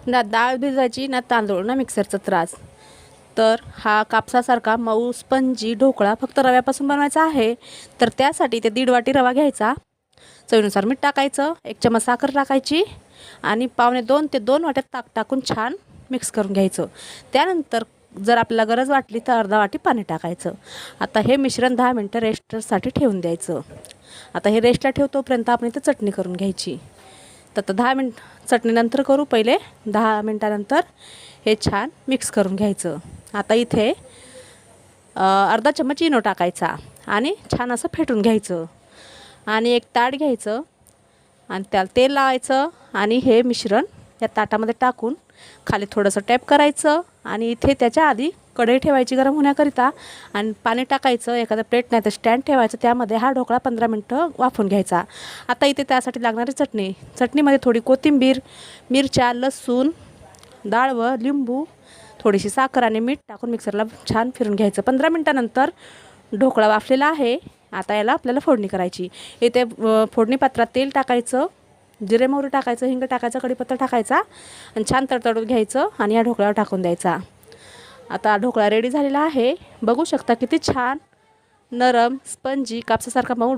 ना डाळ भिजवायची ना तांदूळ ना मिक्सरचा त्रास. तर हा कापसासारखा मऊ स्पंजी ढोकळा फक्त रव्यापासून बनवायचा आहे. तर त्यासाठी ते 1.5 वाटी रवा घ्यायचा, चवीनुसार मीठ टाकायचं, 1 चमचा साखर टाकायची आणि 1.5 ते 2 वाट्यात ताक टाकून छान मिक्स करून घ्यायचं. त्यानंतर जर आपल्याला गरज वाटली तर अर्धा वाटी पाणी टाकायचं. आता हे मिश्रण 10 मिनटं रेस्टसाठी ठेवून द्यायचं. आता हे रेस्टला ठेवतोपर्यंत आपण इथे चटणी करून घ्यायची. तर आता 10 मिनिट चटणीनंतर करू, पहिले 10 मिनटानंतर हे छान मिक्स करून घ्यायचं. आता इथे अर्धा चम्मच इनो टाकायचा आणि छान असं फेटून घ्यायचं आणि एक ताट घ्यायचं आणि त्याला तेल लावायचं आणि हे मिश्रण या ताटामध्ये टाकून खाली थोडंसं टॅप करायचं आणि इथे त्याच्या आधी कढई ठेवायची गरम होण्याकरिता आणि पाणी टाकायचं. एखादा प्लेट नाही तर स्टँड ठेवायचं, त्यामध्ये हा ढोकळा 15 मिनटं वाफवून घ्यायचा. आता इथे त्यासाठी लागणारी चटणीमध्ये थोडी कोथिंबीर, मिरच्या, लसूण, डाळवं, लिंबू, थोडीशी साखर आणि मीठ टाकून मिक्सरला छान फिरून घ्यायचं. 15 मिनटानंतर ढोकळा वाफलेला आहे. आता याला आपल्याला फोडणी करायची. इथे फोडणी पात्रात तेल टाकायचं, जिरे मोहरी टाकायचं, हिंग टाकायचं, कढीपत्ता टाकायचा आणि छान तडतडून घ्यायचं आणि या ढोकळ्यावर टाकून द्यायचा. आता ढोकळा रेडी झालेला आहे. बघू शकता किती छान नरम स्पंजी कापसासारखा मऊ